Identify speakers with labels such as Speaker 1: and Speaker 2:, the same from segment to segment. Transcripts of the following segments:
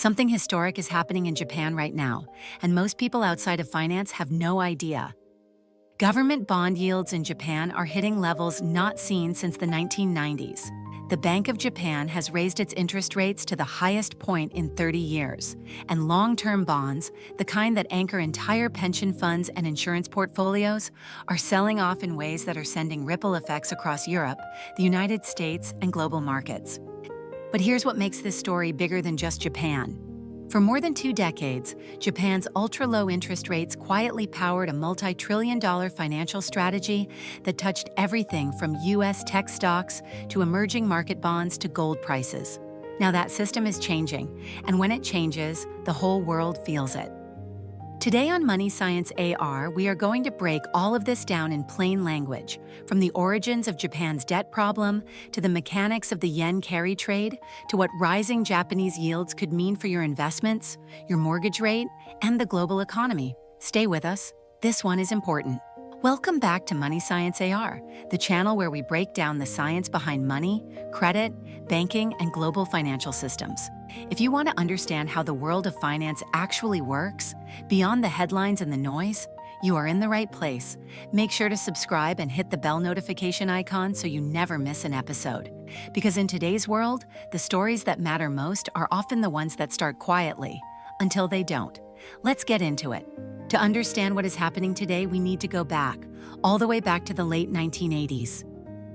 Speaker 1: Something historic is happening in Japan right now, and most people outside of finance have no idea. Government bond yields in Japan are hitting levels not seen since the 1990s. The Bank of Japan has raised its interest rates to the highest point in 30 years, and long-term bonds, the kind that anchor entire pension funds and insurance portfolios, are selling off in ways that are sending ripple effects across Europe, the United States, and global markets. But here's what makes this story bigger than just Japan. For more than 2 decades, Japan's ultra-low interest rates quietly powered a multi-trillion-dollar financial strategy that touched everything from U.S. tech stocks to emerging market bonds to gold prices. Now that system is changing, and when it changes, the whole world feels it. Today on Money Science AR, we are going to break all of this down in plain language, from the origins of Japan's debt problem, to the mechanics of the yen carry trade, to what rising Japanese yields could mean for your investments, your mortgage rate, and the global economy. Stay with us. This one is important. Welcome back to Money Science AR, the channel where we break down the science behind money, credit, banking, and global financial systems. If you want to understand how the world of finance actually works, beyond the headlines and the noise, you are in the right place. Make sure to subscribe and hit the bell notification icon so you never miss an episode. Because in today's world, the stories that matter most are often the ones that start quietly, until they don't. Let's get into it. To understand what is happening today, we need to go back, all the way back to the late 1980s.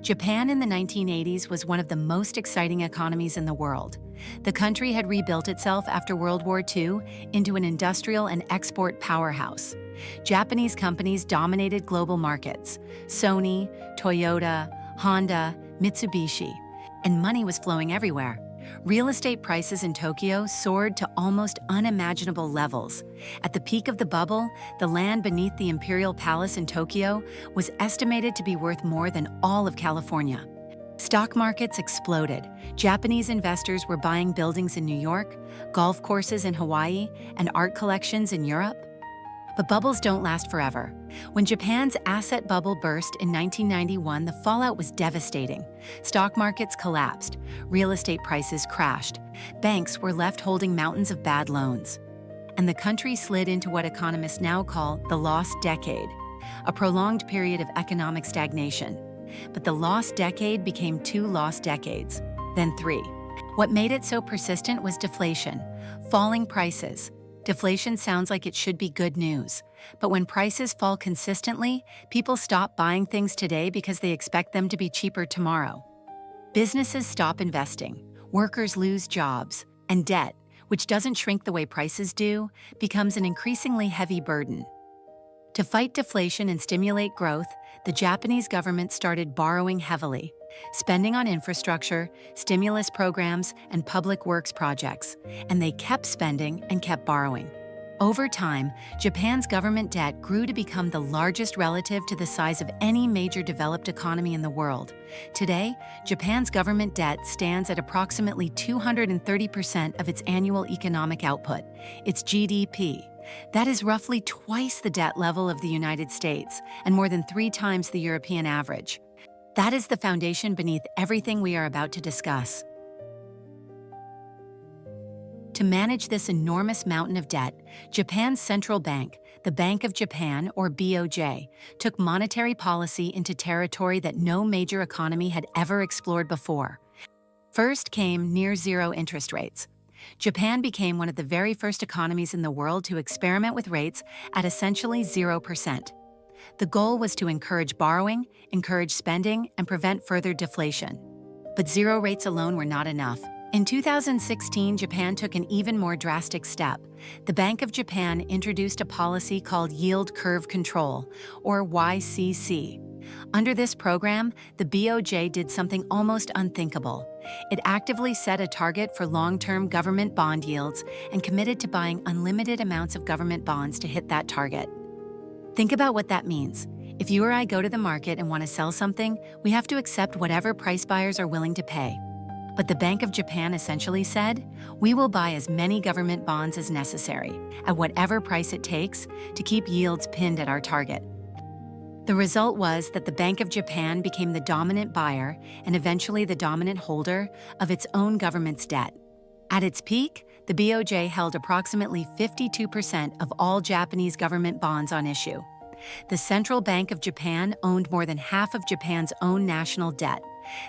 Speaker 1: Japan in the 1980s was one of the most exciting economies in the world. The country had rebuilt itself after World War II into an industrial and export powerhouse. Japanese companies dominated global markets: Sony, Toyota, Honda, Mitsubishi, and money was flowing everywhere. Real estate prices in Tokyo soared to almost unimaginable levels. At the peak of the bubble, the land beneath the Imperial Palace in Tokyo was estimated to be worth more than all of California. Stock markets exploded. Japanese investors were buying buildings in New York, golf courses in Hawaii, and art collections in Europe. But bubbles don't last forever. When Japan's asset bubble burst in 1991, the fallout was devastating. Stock markets collapsed, real estate prices crashed, banks were left holding mountains of bad loans. And the country slid into what economists now call the lost decade, a prolonged period of economic stagnation. But the lost decade became 2 lost decades, then 3. What made it so persistent was deflation, falling prices. Deflation sounds like it should be good news, but when prices fall consistently, people stop buying things today because they expect them to be cheaper tomorrow. Businesses stop investing, workers lose jobs, and debt, which doesn't shrink the way prices do, becomes an increasingly heavy burden. To fight deflation and stimulate growth, the Japanese government started borrowing heavily, spending on infrastructure, stimulus programs, and public works projects, and they kept spending and kept borrowing. Over time, Japan's government debt grew to become the largest relative to the size of any major developed economy in the world. Today, Japan's government debt stands at approximately 230% of its annual economic output, its GDP. That is roughly twice the debt level of the United States and more than 3 times the European average. That is the foundation beneath everything we are about to discuss. To manage this enormous mountain of debt, Japan's central bank, the Bank of Japan, or BOJ, took monetary policy into territory that no major economy had ever explored before. First came near-zero interest rates. Japan became one of the very first economies in the world to experiment with rates at essentially 0%. The goal was to encourage borrowing, encourage spending, and prevent further deflation. But zero rates alone were not enough. In 2016, Japan took an even more drastic step. The Bank of Japan introduced a policy called Yield Curve Control, or YCC. Under this program, the BOJ did something almost unthinkable. It actively set a target for long-term government bond yields and committed to buying unlimited amounts of government bonds to hit that target. Think about what that means. If you or I go to the market and want to sell something, we have to accept whatever price buyers are willing to pay. But the Bank of Japan essentially said, we will buy as many government bonds as necessary, at whatever price it takes, to keep yields pinned at our target. The result was that the Bank of Japan became the dominant buyer and eventually the dominant holder of its own government's debt. At its peak, The BOJ held approximately 52% of all Japanese government bonds on issue. The Central Bank of Japan owned more than half of Japan's own national debt.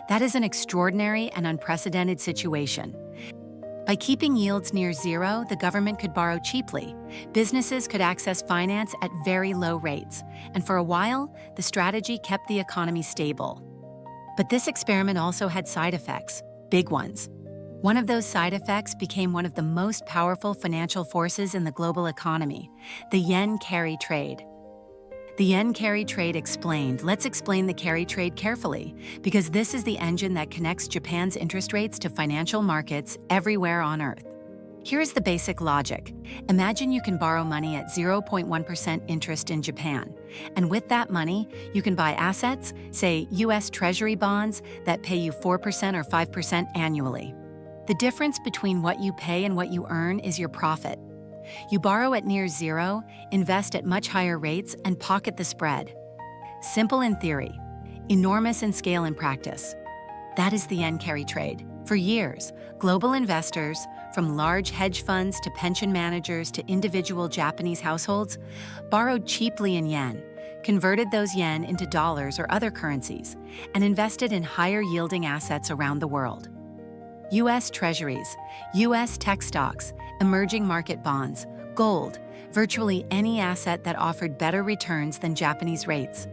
Speaker 1: That is an extraordinary and unprecedented situation. By keeping yields near zero, the government could borrow cheaply. Businesses could access finance at very low rates. And for a while, the strategy kept the economy stable. But this experiment also had side effects, big ones. One of those side effects became one of the most powerful financial forces in the global economy, the yen carry trade. The yen carry trade explained. Let's explain the carry trade carefully, because this is the engine that connects Japan's interest rates to financial markets everywhere on Earth. Here is the basic logic. Imagine you can borrow money at 0.1% interest in Japan. And with that money, you can buy assets, say US Treasury bonds, that pay you 4% or 5% annually. The difference between what you pay and what you earn is your profit. You borrow at near zero, invest at much higher rates, and pocket the spread. Simple in theory, enormous in scale in practice. That is the yen carry trade. For years, global investors, from large hedge funds to pension managers to individual Japanese households, borrowed cheaply in yen, converted those yen into dollars or other currencies, and invested in higher-yielding assets around the world. US Treasuries, US tech stocks, emerging market bonds, gold, virtually any asset that offered better returns than Japanese rates.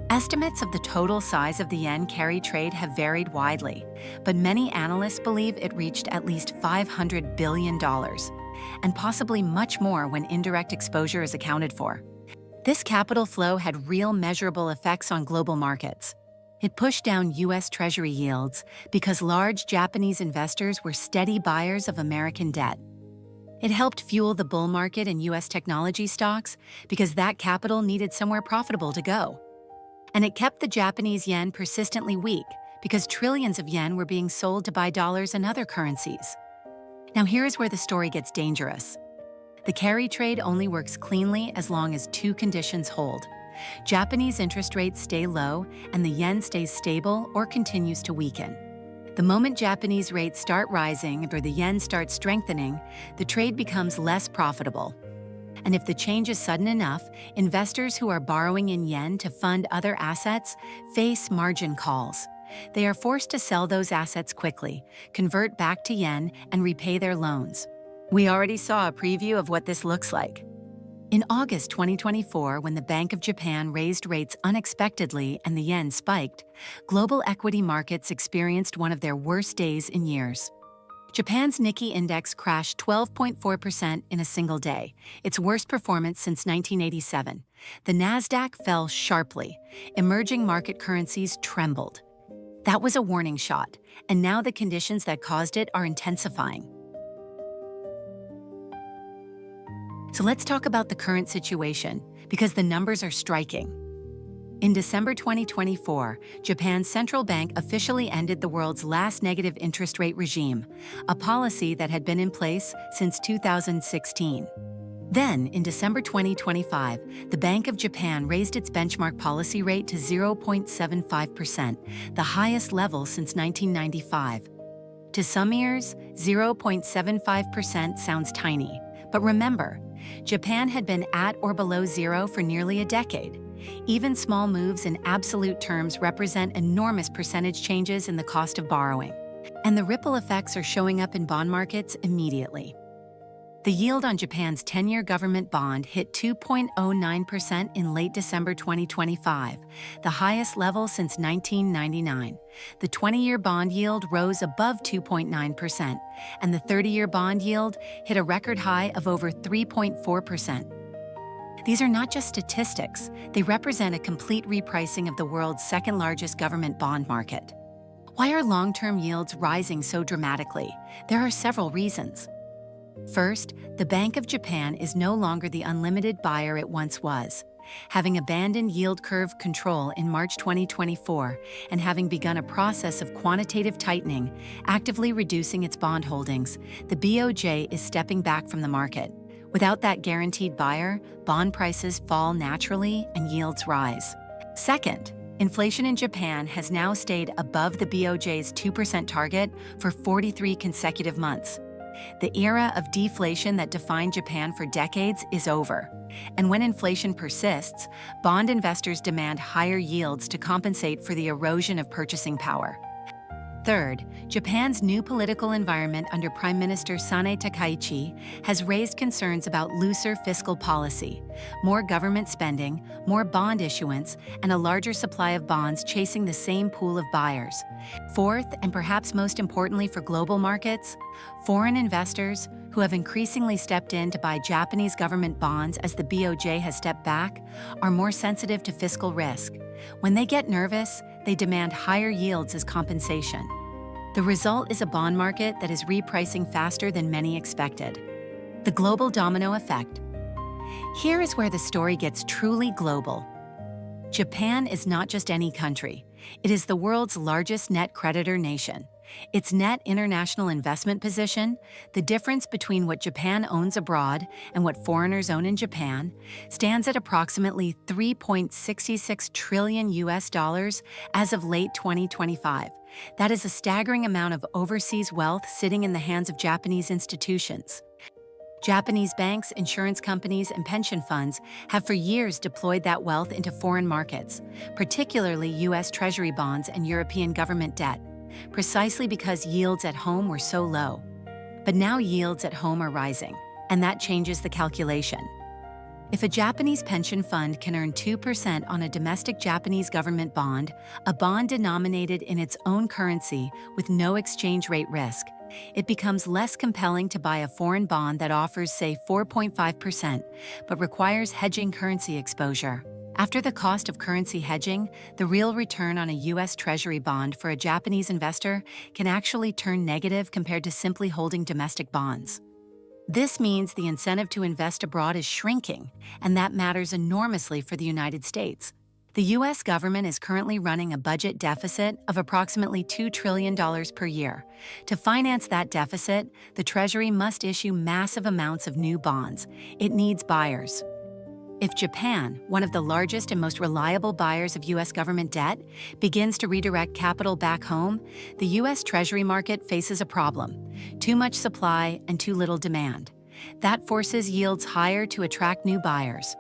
Speaker 1: Estimates of the total size of the yen carry trade have varied widely, but many analysts believe it reached at least $500 billion, and possibly much more when indirect exposure is accounted for. This capital flow had real measurable effects on global markets. It pushed down US Treasury yields because large Japanese investors were steady buyers of American debt. It helped fuel the bull market in US technology stocks because that capital needed somewhere profitable to go. And it kept the Japanese yen persistently weak because trillions of yen were being sold to buy dollars and other currencies. Now here's where the story gets dangerous. The carry trade only works cleanly as long as two conditions hold. Japanese interest rates stay low and the yen stays stable or continues to weaken. The moment Japanese rates start rising or the yen starts strengthening, the trade becomes less profitable. And if the change is sudden enough, investors who are borrowing in yen to fund other assets face margin calls. They are forced to sell those assets quickly, convert back to yen, and repay their loans. We already saw a preview of what this looks like. In August 2024, when the Bank of Japan raised rates unexpectedly and the yen spiked, global equity markets experienced one of their worst days in years. Japan's Nikkei index crashed 12.4% in a single day, its worst performance since 1987. The Nasdaq fell sharply. Emerging market currencies trembled. That was a warning shot, and now the conditions that caused it are intensifying. So let's talk about the current situation, because the numbers are striking. In December 2024, Japan's central bank officially ended the world's last negative interest rate regime, a policy that had been in place since 2016. Then, in December 2025, the Bank of Japan raised its benchmark policy rate to 0.75%, the highest level since 1995. To some ears, 0.75% sounds tiny. But remember, Japan had been at or below zero for nearly a decade. Even small moves in absolute terms represent enormous percentage changes in the cost of borrowing. And the ripple effects are showing up in bond markets immediately. The yield on Japan's 10-year government bond hit 2.09% in late December 2025, the highest level since 1999. The 20-year bond yield rose above 2.9%, and the 30-year bond yield hit a record high of over 3.4%. These are not just statistics, they represent a complete repricing of the world's second-largest government bond market. Why are long-term yields rising so dramatically? There are several reasons. First, the Bank of Japan is no longer the unlimited buyer it once was. Having abandoned yield curve control in March 2024 and having begun a process of quantitative tightening, actively reducing its bond holdings, the BOJ is stepping back from the market. Without that guaranteed buyer, bond prices fall naturally and yields rise. Second, inflation in Japan has now stayed above the BOJ's 2% target for 43 consecutive months. The era of deflation that defined Japan for decades is over. And when inflation persists, bond investors demand higher yields to compensate for the erosion of purchasing power. Third, Japan's new political environment under Prime Minister Sanae Takaichi has raised concerns about looser fiscal policy, more government spending, more bond issuance, and a larger supply of bonds chasing the same pool of buyers. Fourth, and perhaps most importantly for global markets, foreign investors, who have increasingly stepped in to buy Japanese government bonds as the BOJ has stepped back, are more sensitive to fiscal risk. When they get nervous, they demand higher yields as compensation. The result is a bond market that is repricing faster than many expected. The global domino effect. Here is where the story gets truly global. Japan is not just any country. It is the world's largest net creditor nation. Its net international investment position, the difference between what Japan owns abroad and what foreigners own in Japan, stands at approximately $3.66 trillion as of late 2025. That is a staggering amount of overseas wealth sitting in the hands of Japanese institutions. Japanese banks, insurance companies, and pension funds have for years deployed that wealth into foreign markets, particularly U.S. Treasury bonds and European government debt, precisely because yields at home were so low. But now yields at home are rising, and that changes the calculation. If a Japanese pension fund can earn 2% on a domestic Japanese government bond, a bond denominated in its own currency with no exchange rate risk, it becomes less compelling to buy a foreign bond that offers, say, 4.5%, but requires hedging currency exposure. After the cost of currency hedging, the real return on a U.S. Treasury bond for a Japanese investor can actually turn negative compared to simply holding domestic bonds. This means the incentive to invest abroad is shrinking, and that matters enormously for the United States. The U.S. government is currently running a budget deficit of approximately $2 trillion per year. To finance that deficit, the Treasury must issue massive amounts of new bonds. It needs buyers. If Japan, one of the largest and most reliable buyers of U.S. government debt, begins to redirect capital back home, the U.S. Treasury market faces a problem: too much supply and too little demand. That forces yields higher to attract new buyers.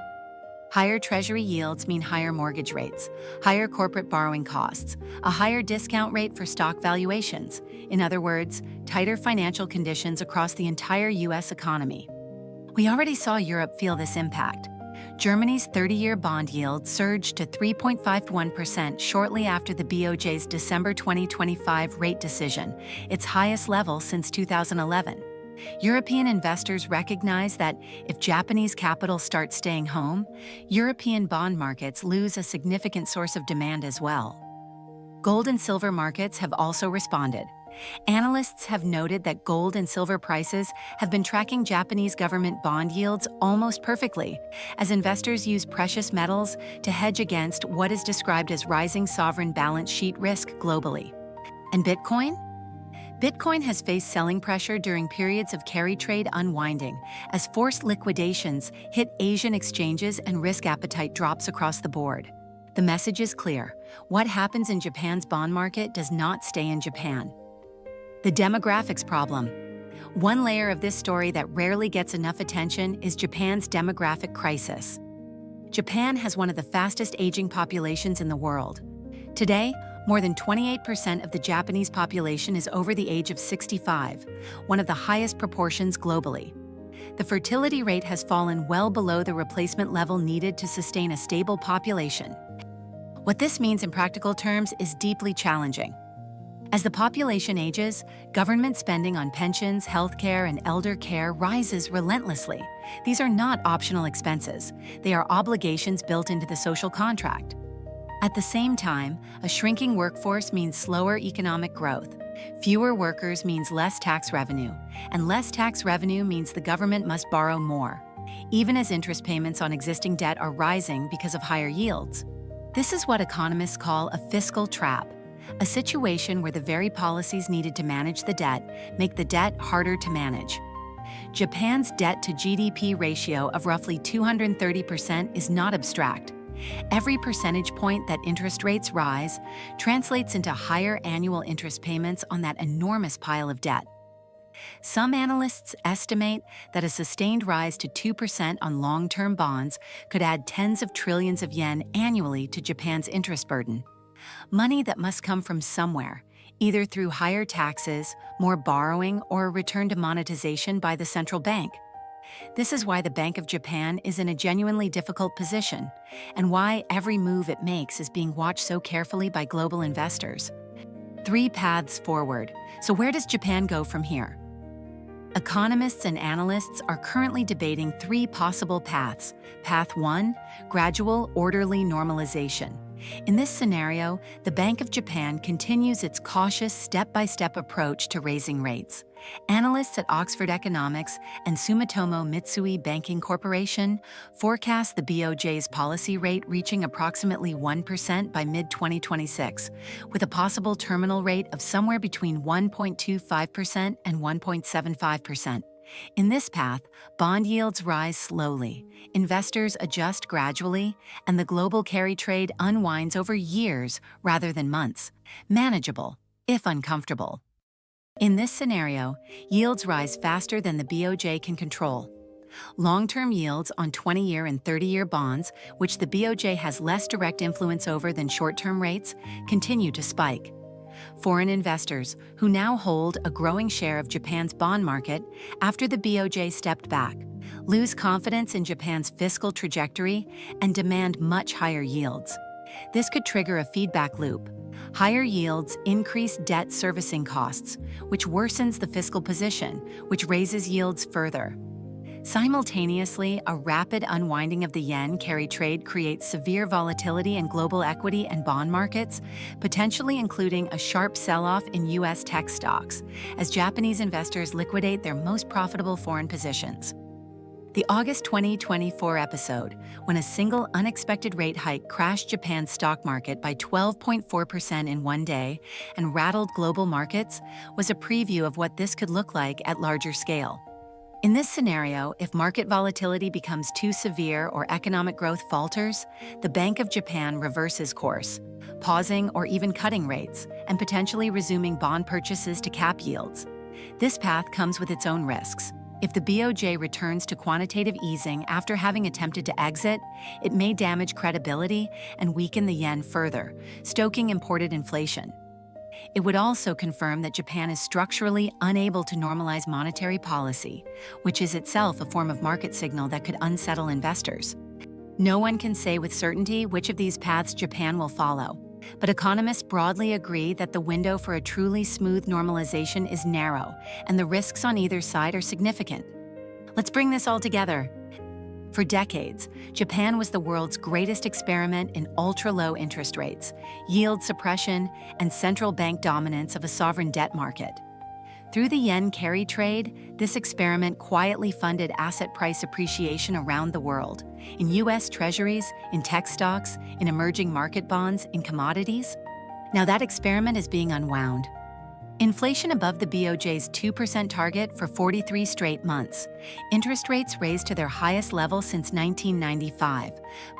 Speaker 1: Higher Treasury yields mean higher mortgage rates, higher corporate borrowing costs, a higher discount rate for stock valuations. In other words, tighter financial conditions across the entire U.S. economy. We already saw Europe feel this impact. Germany's 30-year bond yield surged to 3.51% shortly after the BOJ's December 2025 rate decision, its highest level since 2011. European investors recognize that if Japanese capital starts staying home, European bond markets lose a significant source of demand as well. Gold and silver markets have also responded. Analysts have noted that gold and silver prices have been tracking Japanese government bond yields almost perfectly, as investors use precious metals to hedge against what is described as rising sovereign balance sheet risk globally. And Bitcoin? Bitcoin has faced selling pressure during periods of carry trade unwinding, as forced liquidations hit Asian exchanges and risk appetite drops across the board. The message is clear: what happens in Japan's bond market does not stay in Japan. The demographics problem. One layer of this story that rarely gets enough attention is Japan's demographic crisis. Japan has one of the fastest aging populations in the world. Today, more than 28% of the Japanese population is over the age of 65, one of the highest proportions globally. The fertility rate has fallen well below the replacement level needed to sustain a stable population. What this means in practical terms is deeply challenging. As the population ages, government spending on pensions, healthcare, and elder care rises relentlessly. These are not optional expenses. They are obligations built into the social contract. At the same time, a shrinking workforce means slower economic growth. Fewer workers means less tax revenue, and less tax revenue means the government must borrow more, even as interest payments on existing debt are rising because of higher yields. This is what economists call a fiscal trap. A situation where the very policies needed to manage the debt make the debt harder to manage. Japan's debt-to-GDP ratio of roughly 230% is not abstract. Every percentage point that interest rates rise translates into higher annual interest payments on that enormous pile of debt. Some analysts estimate that a sustained rise to 2% on long-term bonds could add tens of trillions of yen annually to Japan's interest burden. Money that must come from somewhere, either through higher taxes, more borrowing, or a return to monetization by the central bank. This is why the Bank of Japan is in a genuinely difficult position, and why every move it makes is being watched so carefully by global investors. 3 paths forward. So where does Japan go from here? Economists and analysts are currently debating 3 possible paths. Path 1, gradual, orderly normalization. In this scenario, the Bank of Japan continues its cautious, step-by-step approach to raising rates. Analysts at Oxford Economics and Sumitomo Mitsui Banking Corporation forecast the BOJ's policy rate reaching approximately 1% by mid-2026, with a possible terminal rate of somewhere between 1.25% and 1.75%. In this path, bond yields rise slowly, investors adjust gradually, and the global carry trade unwinds over years rather than months. Manageable, if uncomfortable. In this scenario, yields rise faster than the BOJ can control. Long-term yields on 20-year and 30-year bonds, which the BOJ has less direct influence over than short-term rates, continue to spike. Foreign investors, who now hold a growing share of Japan's bond market after the BOJ stepped back, lose confidence in Japan's fiscal trajectory and demand much higher yields. This could trigger a feedback loop. Higher yields increase debt servicing costs, which worsens the fiscal position, which raises yields further. Simultaneously, a rapid unwinding of the yen carry trade creates severe volatility in global equity and bond markets, potentially including a sharp sell-off in U.S. tech stocks, as Japanese investors liquidate their most profitable foreign positions. The August 2024 episode, when a single unexpected rate hike crashed Japan's stock market by 12.4% in one day and rattled global markets, was a preview of what this could look like at larger scale. In this scenario, if market volatility becomes too severe or economic growth falters, the Bank of Japan reverses course, pausing or even cutting rates, and potentially resuming bond purchases to cap yields. This path comes with its own risks. If the BOJ returns to quantitative easing after having attempted to exit, it may damage credibility and weaken the yen further, stoking imported inflation. It would also confirm that Japan is structurally unable to normalize monetary policy, which is itself a form of market signal that could unsettle investors. No one can say with certainty which of these paths Japan will follow, but economists broadly agree that the window for a truly smooth normalization is narrow, and the risks on either side are significant. Let's bring this all together. For decades, Japan was the world's greatest experiment in ultra-low interest rates, yield suppression, and central bank dominance of a sovereign debt market. Through the yen carry trade, this experiment quietly funded asset price appreciation around the world, in U.S. Treasuries, in tech stocks, in emerging market bonds, in commodities. Now that experiment is being unwound. Inflation above the BOJ's 2% target for 43 straight months. Interest rates raised to their highest level since 1995.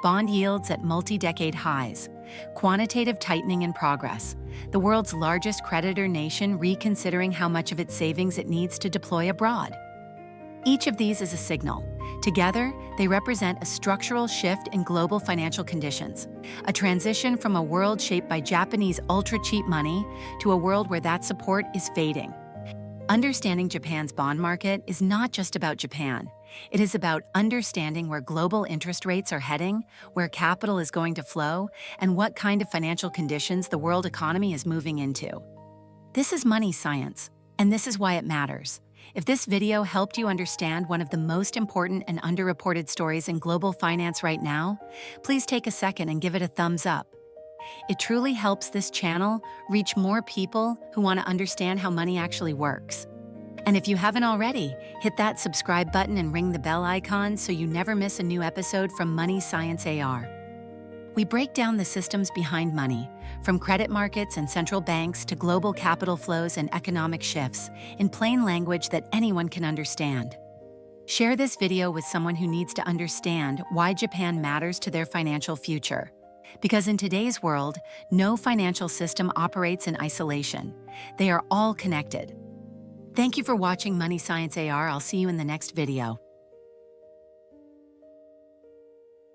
Speaker 1: Bond yields at multi-decade highs. Quantitative tightening in progress. The world's largest creditor nation reconsidering how much of its savings it needs to deploy abroad. Each of these is a signal. Together, they represent a structural shift in global financial conditions, a transition from a world shaped by Japanese ultra-cheap money to a world where that support is fading. Understanding Japan's bond market is not just about Japan. It is about understanding where global interest rates are heading, where capital is going to flow, and what kind of financial conditions the world economy is moving into. This is money science, and this is why it matters. If this video helped you understand one of the most important and underreported stories in global finance right now, please take a second and give it a thumbs up. It truly helps this channel reach more people who want to understand how money actually works. And if you haven't already, hit that subscribe button and ring the bell icon so you never miss a new episode from Money Science AR. We break down the systems behind money, from credit markets and central banks to global capital flows and economic shifts, in plain language that anyone can understand. Share this video with someone who needs to understand why Japan matters to their financial future. Because in today's world, no financial system operates in isolation. They are all connected. Thank you for watching Money Science AR. I'll see you in the next video.